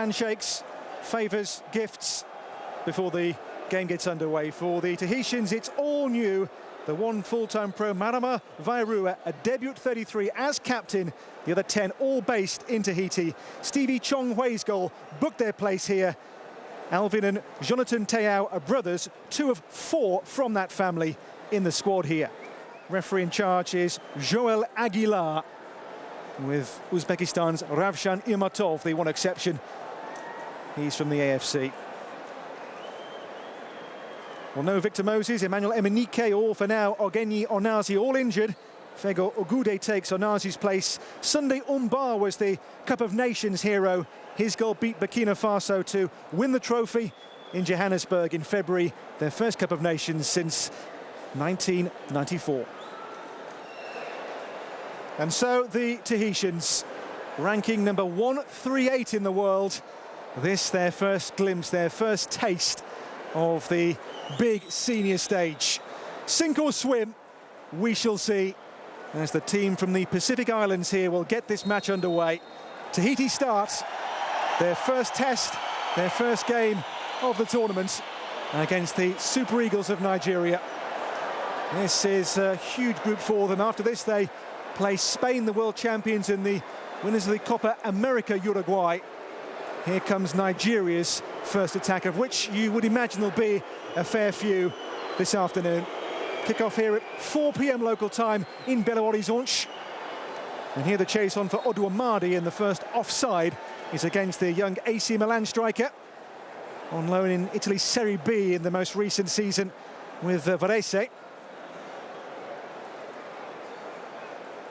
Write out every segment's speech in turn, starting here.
handshakes, favours, gifts before the game gets underway. For the Tahitians, it's all new. The one full-time pro, Marama Vairua, a debut at 33 as captain. The other 10 all based in Tahiti. Stevie Chong Hui's goal booked their place here. Alvin and Jonathan Teau are brothers, 2 of 4 from that family in the squad here. Referee in charge is Joel Aguilar, with Uzbekistan's Ravshan Irmatov, the one exception. He's from the AFC. Well, no Victor Moses, Emmanuel Emenike, all for now. Ogeni Onazi, all injured. Fego Ogude takes Onazi's place. Sunday Umbar was the Cup of Nations hero. His goal beat Burkina Faso to win the trophy in Johannesburg in February. Their first Cup of Nations since 1994. And so the Tahitians, ranking number 138 in the world. This their first glimpse, their first taste of the big senior stage. Sink or swim, we shall see, as the team from the Pacific Islands here will get this match underway. Tahiti starts their first test, their first game of the tournament against the Super Eagles of Nigeria. This is a huge group for them. After this, they play Spain, the world champions, and the winners of the Copa America, Uruguay. Here comes Nigeria's first attack, of which you would imagine there'll be a fair few this afternoon. Kick-off here at 4 p.m. local time in Belo Horizonte. And here the chase on for Oduamadi, and the first offside is against the young AC Milan striker, on loan in Italy's Serie B in the most recent season with Varese.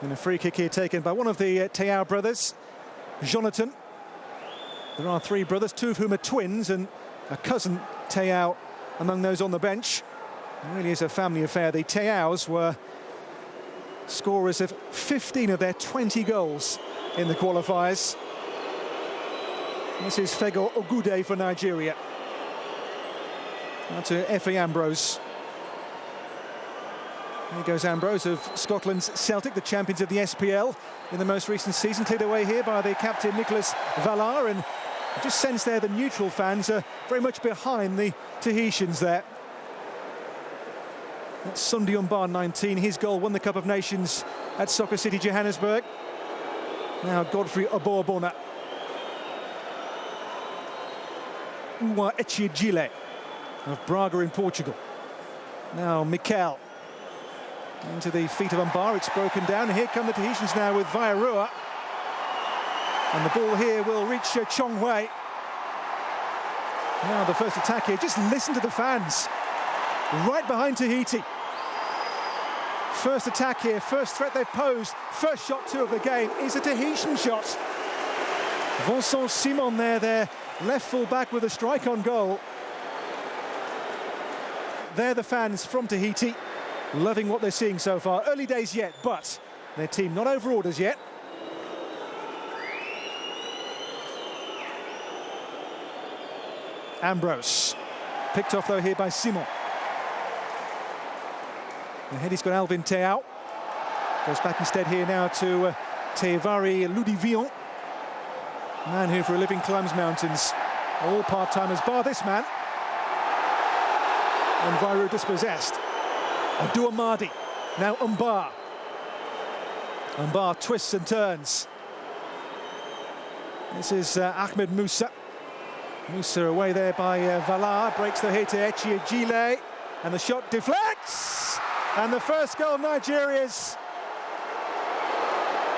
And a free kick here taken by one of the Teau brothers, Jonathan. There are 3 brothers, 2 of whom are twins, and a cousin Teau among those on the bench. It really is a family affair. The Teaus were scorers of 15 of their 20 goals in the qualifiers. This is Fego Ogude for Nigeria. Now to Efe Ambrose. Here goes Ambrose of Scotland's Celtic, the champions of the SPL in the most recent season, cleared away here by the captain Nicolas Vallar, and I just sense there the neutral fans are very much behind the Tahitians there. That's Sunday Umbar, 19. His goal won the Cup of Nations at Soccer City, Johannesburg. Now Godfrey Oboabona. Uwa Echiegile of Braga in Portugal. Now Mikel into the feet of Umbar. It's broken down, and here come the Tahitians now with Vairua. And the ball here will reach Chong Hui. Now the first attack here. Just listen to the fans. Right behind Tahiti. First attack here, first threat they've posed. First shot, 2 of the game, is a Tahitian shot. Vincent Simon there, their left full back with a strike on goal. They're the fans from Tahiti, loving what they're seeing so far. Early days yet, but their team not over orders yet. Ambrose, picked off though here by Simon. Ahead he's got Alvin Teau. Goes back instead here now to Tevari Ludivillon. Man who for a living climbs mountains. All part-timers bar this man. And Vairua dispossessed. Oduamadi, now Umbar. Umbar twists and turns. This is Ahmed Musa. Musa away there by Vallar, breaks the hit to Echiegile, and the shot deflects! And the first goal, Nigeria's.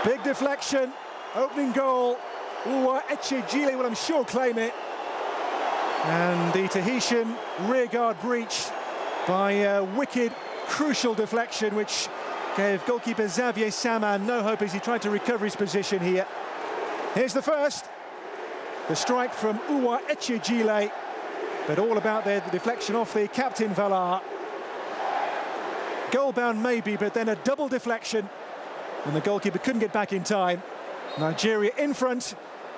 Big deflection, opening goal. Uwa Echiegile will, I'm sure, claim it. And the Tahitian rearguard breached by a wicked, crucial deflection, which gave goalkeeper Xavier Saman no hope as he tried to recover his position here. Here's the first. The strike from Uwa Echiegile, but all about there, the deflection off the captain Vallar. Goal-bound maybe, but then a double deflection, and the goalkeeper couldn't get back in time. Nigeria in front.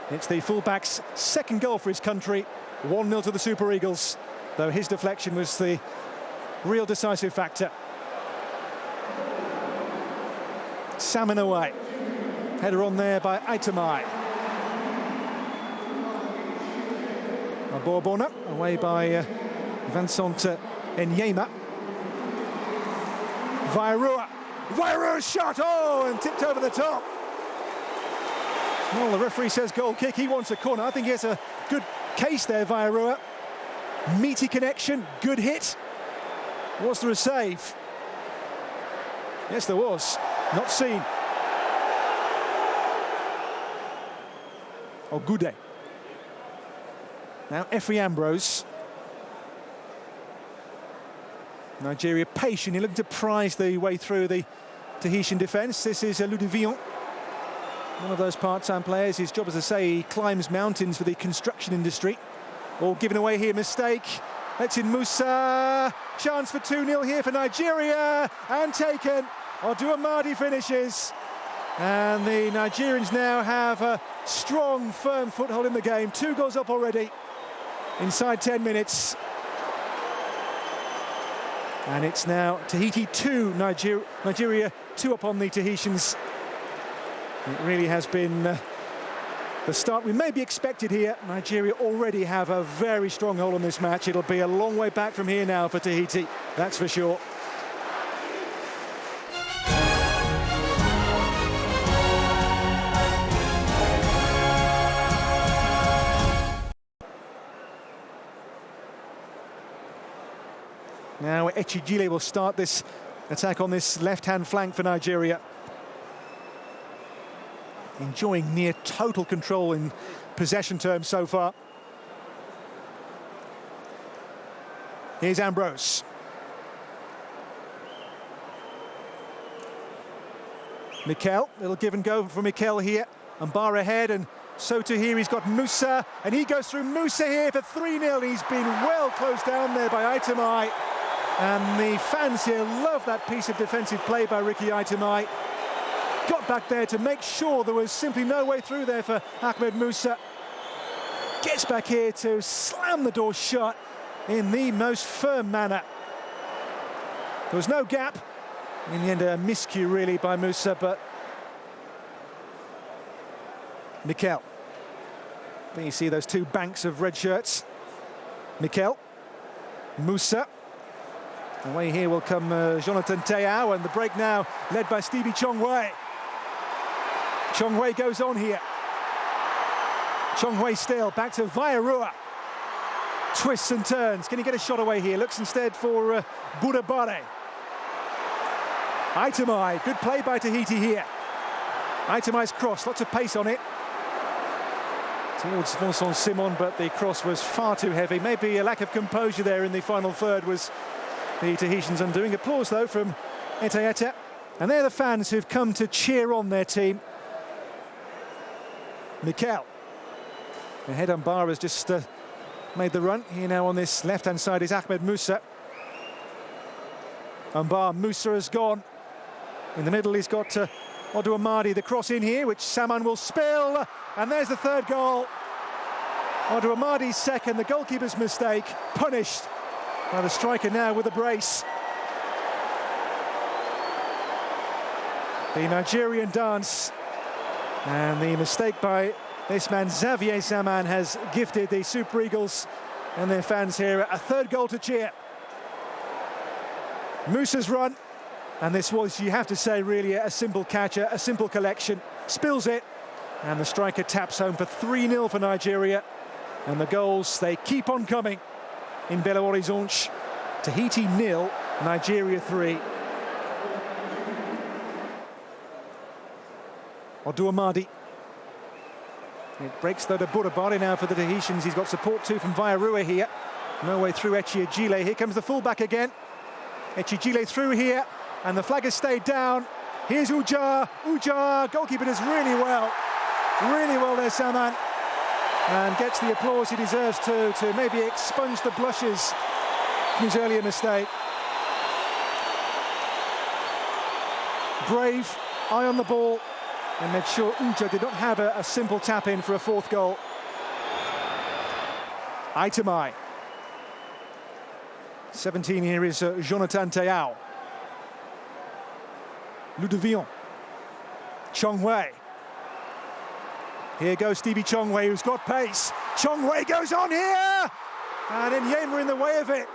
It's the fullback's second goal for his country. 1-0 to the Super Eagles, though his deflection was the real decisive factor. Salmon away. Header on there by Aitamai. Bourbona, away by Vincent Enyema. Vairua's shot, and tipped over the top. Well, the referee says goal kick, he wants a corner. I think he has a good case there, Vairua. Meaty connection, good hit. Was there a save? Yes, there was. Not seen. Ogude. Now Effie Ambrose. Nigeria patiently looking to prise the way through the Tahitian defence. This is Ludivillon, one of those part-time players. His job, as I say, he climbs mountains for the construction industry. All given away here, mistake. That's in Musa. Chance for 2-0 here for Nigeria, and taken. Oduamadi finishes. And the Nigerians now have a strong, firm foothold in the game. 2 goals up already inside 10 minutes. And it's now Tahiti 2, Nigeria 2 up on the Tahitians. It really has been the start we may be expected here. Nigeria already have a very strong hold on this match. It'll be a long way back from here now for Tahiti, that's for sure. Now Echigile will start this attack on this left-hand flank for Nigeria. Enjoying near total control in possession terms so far. Here's Ambrose. Mikel, little give and go for Mikel here. Mbara ahead, and so to here he's got Musa, and he goes through Musa here for 3-0. He's been well closed down there by Aitamai. And the fans here love that piece of defensive play by Ricky Aitamai. Got back there to make sure there was simply no way through there for Ahmed Musa. Gets back here to slam the door shut in the most firm manner. There was no gap. In the end, a miscue really by Musa, but Mikel. There you see those 2 banks of red shirts. Mikel, Musa. Away here will come Jonathan Teao, and the break now led by Stevie Chongwei. Chongwei goes on here. Chongwei still, back to Vairua. Twists and turns. Can he get a shot away here? Looks instead for Budabare. Aitamai, good play by Tahiti here. Aitamai's cross, lots of pace on it. Towards Vincent Simon, but the cross was far too heavy. Maybe a lack of composure there in the final third was the Tahitians undoing. Applause though from Etaeta. And they're the fans who've come to cheer on their team. Mikel. Ahead Mbara has just made the run. Here now on this left-hand side is Ahmed Musa. Mbara, Musa has gone. In the middle he's got Oduamadi, the cross in here, which Saman will spill. And there's the third goal. Oduamadi's second, the goalkeeper's mistake, punished by the striker now with a brace. The Nigerian dance, and the mistake by this man Xavier Saman has gifted the Super Eagles and their fans here a third goal to cheer. Musa's run, and this was, you have to say, really a simple catch, a simple collection. Spills it, and the striker taps home for 3-0 for Nigeria. And the goals, they keep on coming in Belo Horizonte. Tahiti 0, Nigeria 3. Oduamadi. It breaks though to Budabare now for the Tahitians. He's got support too from Vairua here. No way through Echigile. Here comes the fullback again. Echigile through here, and the flag has stayed down. Here's Ujar. Ujar, goalkeeper does really well there, Saman, and gets the applause he deserves to maybe expunge the blushes from his earlier mistake. Brave, eye on the ball, and made sure Ujar did not have a simple tap-in for a fourth goal. Aitamai. 17 here is Jonathan Teao. Ludivillon. Chongwei. Here goes Stevie Chongwei, who's got pace. Chong Wei goes on here, and Nyema in the way of it.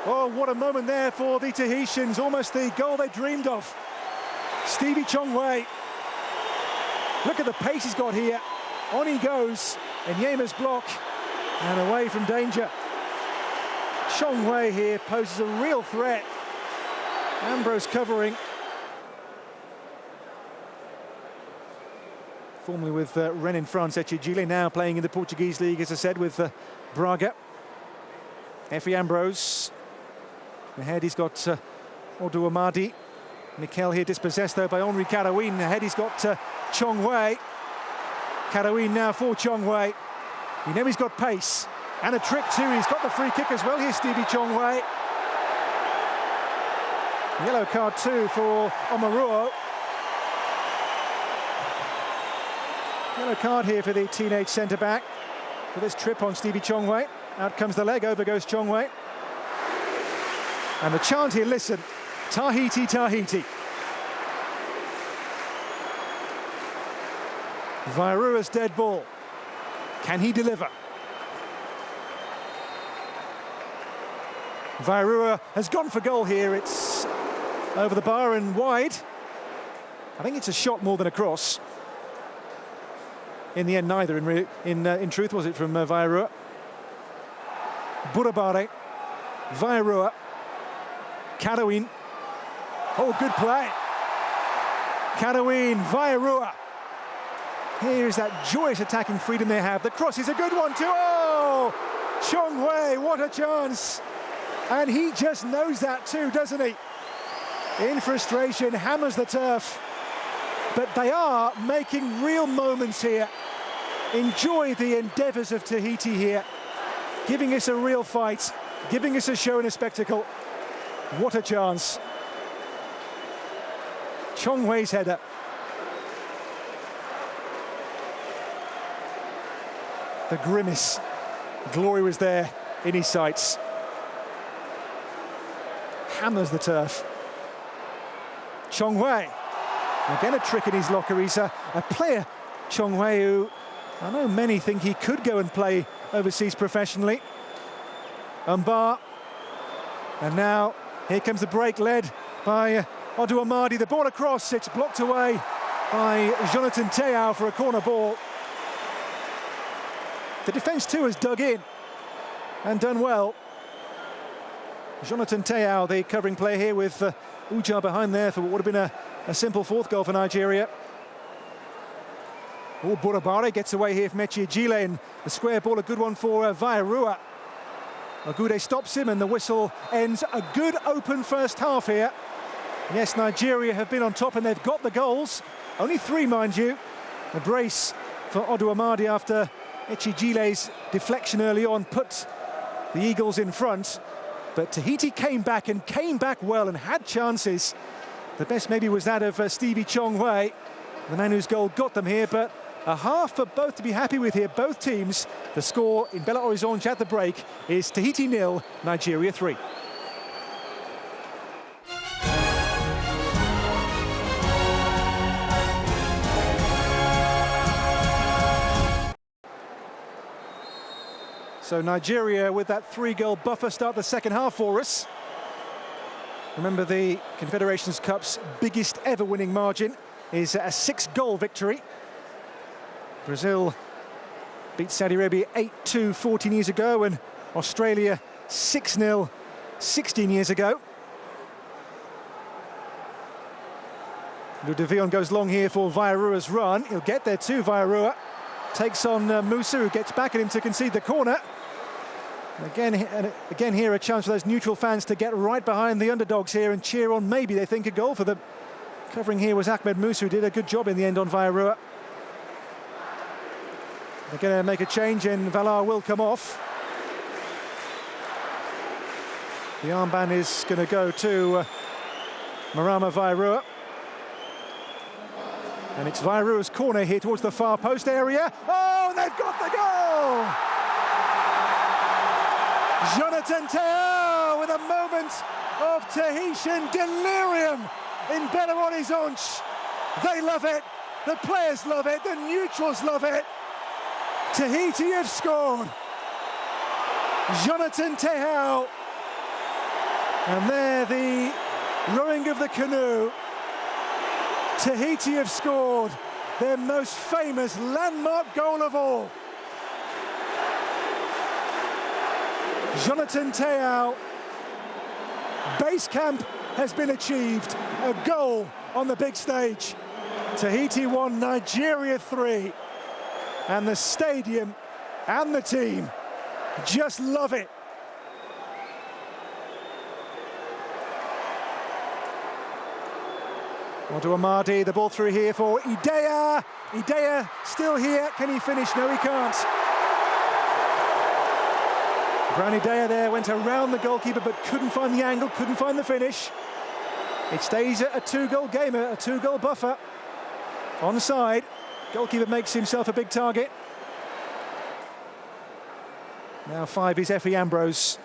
Oh, what a moment there for the Tahitians, almost the goal they dreamed of. Stevie Chong Wei. Look at the pace he's got here. On he goes, Nyema's block, and away from danger. Chong Wei here poses a real threat. Ambrose covering. Formerly with Rennes in France, Echigile now playing in the Portuguese league, as I said, with Braga. Efi Ambrose. Ahead he's got Odu Amadi. Mikel here dispossessed though by Henri Karawin. Ahead he's got Chong Wei. Karawin now for Chong Wei. You know he's got pace and a trick too. He's got the free kick as well here, Stevie Chong Wei. Yellow card too for Omaruo. Yellow card here for the teenage centre-back for this trip on Stevie Chong Wei. Out comes the leg, over goes Chong Wei. And the chant here, listen, Tahiti, Tahiti. Vairua's dead ball. Can he deliver? Vairua has gone for goal here. It's over the bar and wide. I think it's a shot more than a cross. In the end, neither. In truth, was it from Vairua? Burabare, Vairua, Karawin. Oh, good play. Karawin, Vairua. Here's that joyous attacking freedom they have. The cross is a good one too. Oh, Chong Wei, what a chance. And he just knows that too, doesn't he? In frustration, hammers the turf. But they are making real moments here. Enjoy the endeavours of Tahiti here. Giving us a real fight, giving us a show and a spectacle. What a chance. Chong Wei's header. The grimace. Glory was there in his sights. Hammers the turf. Chong Wei. Again a trick in his locker. He's a player, Chong Wei, who I know many think he could go and play overseas professionally. Umbar. And now here comes the break led by Odu Amadi. The ball across, it's blocked away by Jonathan Teau for a corner ball. The defence too has dug in and done well. Jonathan Teau, the covering player here, with Uja behind there for what would have been a simple fourth goal for Nigeria. Oh, Burabare gets away here from Echigile, and the square ball, a good one for Vairua. Ogude stops him and the whistle ends. A good open first half here. Yes, Nigeria have been on top and they've got the goals. Only 3, mind you. A brace for Odu Amadi after Echigile's deflection early on put the Eagles in front. But Tahiti came back and came back well and had chances. The best maybe was that of Stevie Chong Wei, the man whose goal got them here, but a half for both to be happy with here, both teams. The score in Belo Horizonte at the break is Tahiti 0, Nigeria 3. So Nigeria with that 3-goal buffer start the second half for us. Remember, the Confederations Cup's biggest ever winning margin is a 6-goal victory. Brazil beat Saudi Arabia 8-2 14 years ago, and Australia 6-0 16 years ago. Ludovion goes long here for Vairua's run. He'll get there too, Vairua. Takes on Musa, who gets back at him to concede the corner. Again here, a chance for those neutral fans to get right behind the underdogs here and cheer on, maybe they think, a goal for them. Covering here was Ahmed Musa, who did a good job in the end on Vairua. They're going to make a change and Valar will come off. The armband is going to go to Marama Vairua. And it's Vairua's corner here towards the far post area. Oh, and they've got the goal! Jonathan Teau with a moment of Tahitian delirium in Belo Horizonte. They love it, the players love it, the neutrals love it. Tahiti have scored. Jonathan Tehau. And there, the rowing of the canoe. Tahiti have scored their most famous landmark goal of all. Jonathan Tehau. Base camp has been achieved. A goal on the big stage. Tahiti 1, Nigeria 3. And the stadium and the team just love it. Odu Amadi, the ball through here for Idea. Idea still here. Can he finish? No, he can't. Brown Idea there went around the goalkeeper but couldn't find the angle, couldn't find the finish. It stays at a 2-goal game, a 2-goal buffer. Onside. Goalkeeper makes himself a big target. Now 5 is Efe Ambrose.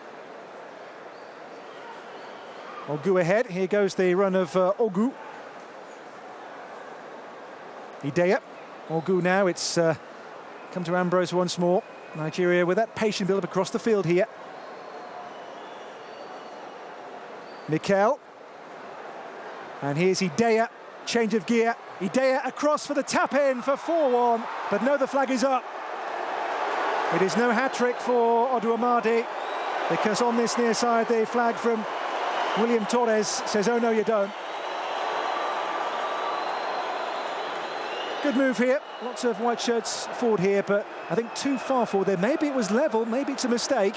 Ogu ahead. Here goes the run of Ogu. Idea. Ogu now. It's come to Ambrose once more. Nigeria with that patient build-up across the field here. Mikel. And here's Idea. Change of gear. Idea across for the tap-in for 4-1. But no, the flag is up. It is no hat-trick for Odu Amadi, because on this near side, the flag from William Torres says, oh no, you don't. Good move here. Lots of white shirts forward here, but I think too far forward there. Maybe it was level, maybe it's a mistake.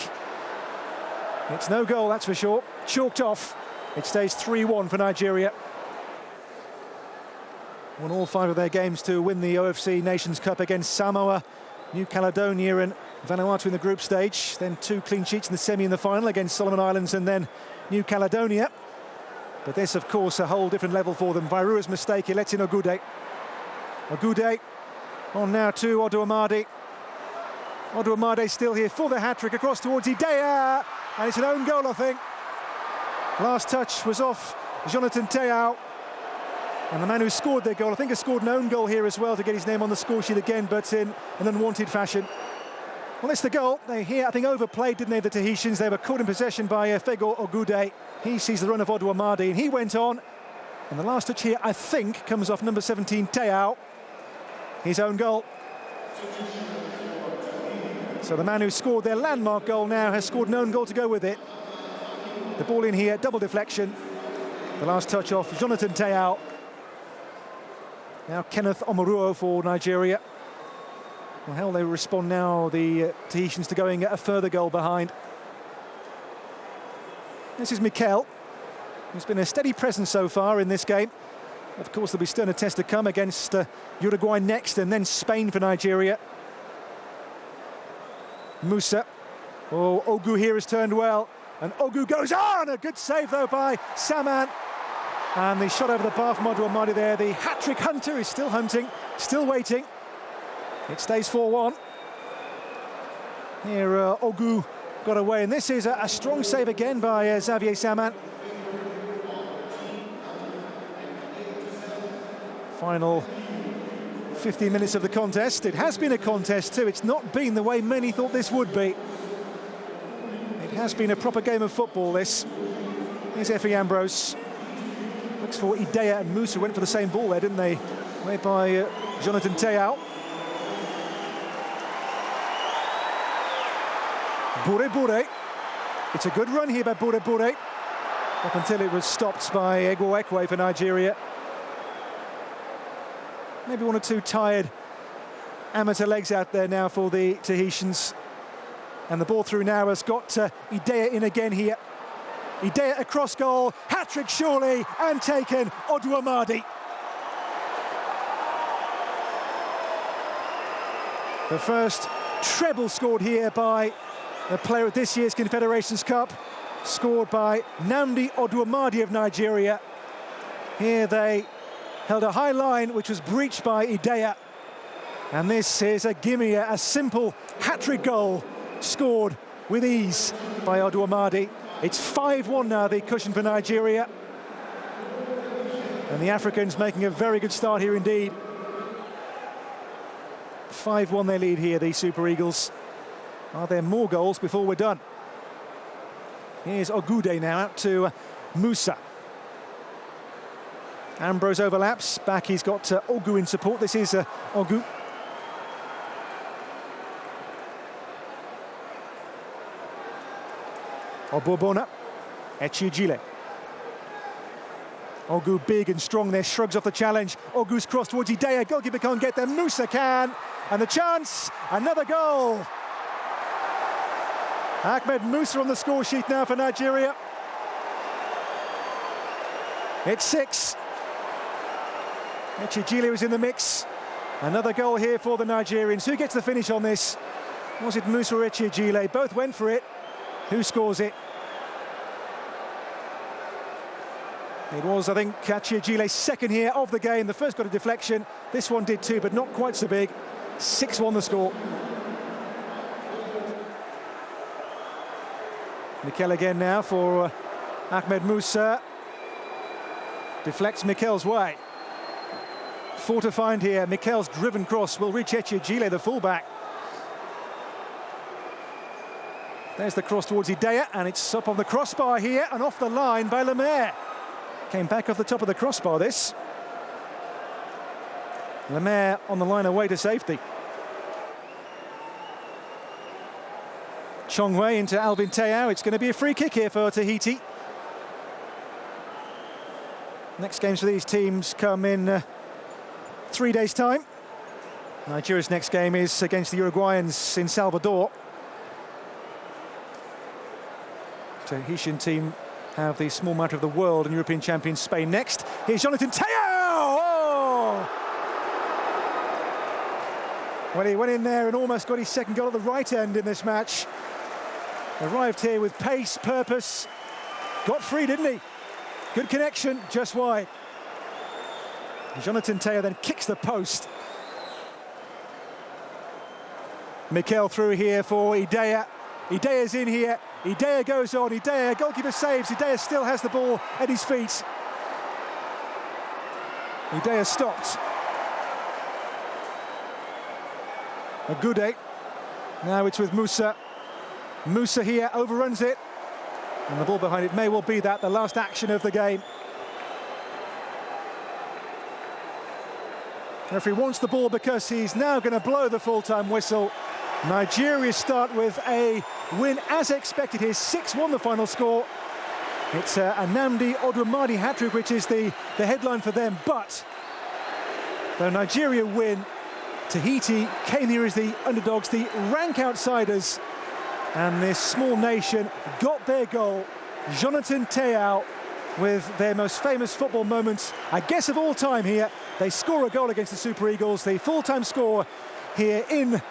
It's no goal, that's for sure. Chalked off. It stays 3-1 for Nigeria. Won all 5 of their games to win the OFC Nations Cup against Samoa, New Caledonia and Vanuatu in the group stage. Then 2 clean sheets in the semi and the final against Solomon Islands and then New Caledonia. But this, of course, a whole different level for them. Vairua's mistake, he lets in Ogude. Ogude on now to Odu Amadi. Odu Amadi still here for the hat-trick across towards Idea. And it's an own goal, I think. Last touch was off Jonathan Tehau. And the man who scored their goal, I think, has scored an own goal here as well to get his name on the score sheet again, but in an unwanted fashion. Well, it's the goal. They here, I think, overplayed, didn't they, the Tahitians? They were caught in possession by Fego Ogude. He sees the run of Odu Amadi, and he went on. And the last touch here, I think, comes off number 17, Tehau. His own goal. So the man who scored their landmark goal now has scored an own goal to go with it. The ball in here, double deflection. The last touch off Jonathan Tehau. Now Kenneth Omoruo for Nigeria. Well, how will they respond now, the Tahitians, to going a further goal behind? This is Mikel, who's been a steady presence so far in this game. Of course, there'll be still a test to come against Uruguay next, and then Spain for Nigeria. Musa. Oh, Ogu here has turned well, and Ogu goes on! A good save, though, by Saman. And the shot over the bar from Odu Amadi there. The hat-trick hunter is still hunting, still waiting. It stays 4-1. Here, Ogu got away, and this is a strong save again by Xavier Saman. Final 15 minutes of the contest. It has been a contest too. It's not been the way many thought this would be. It has been a proper game of football, this. Here's Efe Ambrose. Looks for Idea, and Musa went for the same ball there, didn't they? Made by Jonathan Tehau. Bure Bure. It's a good run here by Bure Bure. Up until it was stopped by Egwo Ekwe for Nigeria. Maybe 1 or 2 tired amateur legs out there now for the Tahitians. And the ball through now has got Idea in again here. Idea across goal, hat-trick surely, and taken, Odu Amadi. The first treble scored here by the player of this year's Confederations Cup, scored by Nnamdi Odu Amadi of Nigeria. Here they held a high line which was breached by Idea. And this is a gimme, a simple hat-trick goal scored with ease by Odu Amadi. It's 5-1 now, the cushion for Nigeria. And the Africans making a very good start here indeed. 5-1 their lead here, the Super Eagles. Are there more goals before we're done? Here's Ogude now out to Musa. Ambrose overlaps. Back he's got Ogu in support. This is Ogu. Obobona. Echiejile. Ogu big and strong there, shrugs off the challenge. Ogu's cross towards Idea. Goalkeeper can't get there. Musa can. And the chance. Another goal. Ahmed Musa on the score sheet now for Nigeria. It's 6. Echiejile was in the mix. Another goal here for the Nigerians. Who gets the finish on this? Was it Musa or Echiejile? Both went for it. Who scores it? It was, I think, Echiejile's second here of the game. The first got a deflection. This one did too, but not quite so big. 6-1 the score. Mikel again now for Ahmed Musa. Deflects Mikel's way. 4 to find here. Mikel's driven cross will reach Echiejile, the fullback. There's the cross towards Idea, and it's up on the crossbar here and off the line by Lemaire. Came back off the top of the crossbar, this. Lemaire on the line away to safety. Chongwei into Alvin Teao. It's going to be a free kick here for Tahiti. Next games for these teams come in 3 days' time. Nigeria's next game is against the Uruguayans in Salvador. Tahitian team have the small matter of the world and European champions Spain next. Here's Jonathan Teao! Oh! Well, he went in there and almost got his second goal at the right end in this match. Arrived here with pace, purpose. Got free, didn't he? Good connection, just wide. Jonathan Teao then kicks the post. Mikel through here for Idea. Idea's in here. Idea goes on. Idea, goalkeeper saves. Idea still has the ball at his feet. Idea stopped. Ogude. Now it's with Musa. Musa here overruns it. And the ball behind it may well be that, the last action of the game. The referee wants the ball because he's now going to blow the full-time whistle. Nigeria start with a win as expected here. 6-1 the final score. It's a Nnamdi Odumadi hat-trick, which is the headline for them. But though Nigeria win, Tahiti came here as the underdogs, the rank outsiders. And this small nation got their goal. Jonathan Teao with their most famous football moments, I guess, of all time here. They score a goal against the Super Eagles. The full-time score here in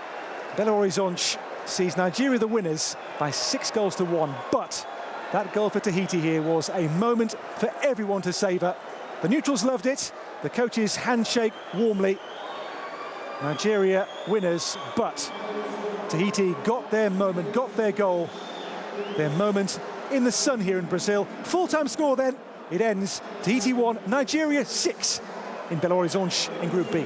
Belo Horizonte sees Nigeria the winners by 6-1. But that goal for Tahiti here was a moment for everyone to savour. The neutrals loved it. The coaches handshake warmly. Nigeria winners, but Tahiti got their moment, got their goal, their moment in the sun here in Brazil. Full-time score then, it ends Tahiti 1, Nigeria 6 in Belo Horizonte in Group B.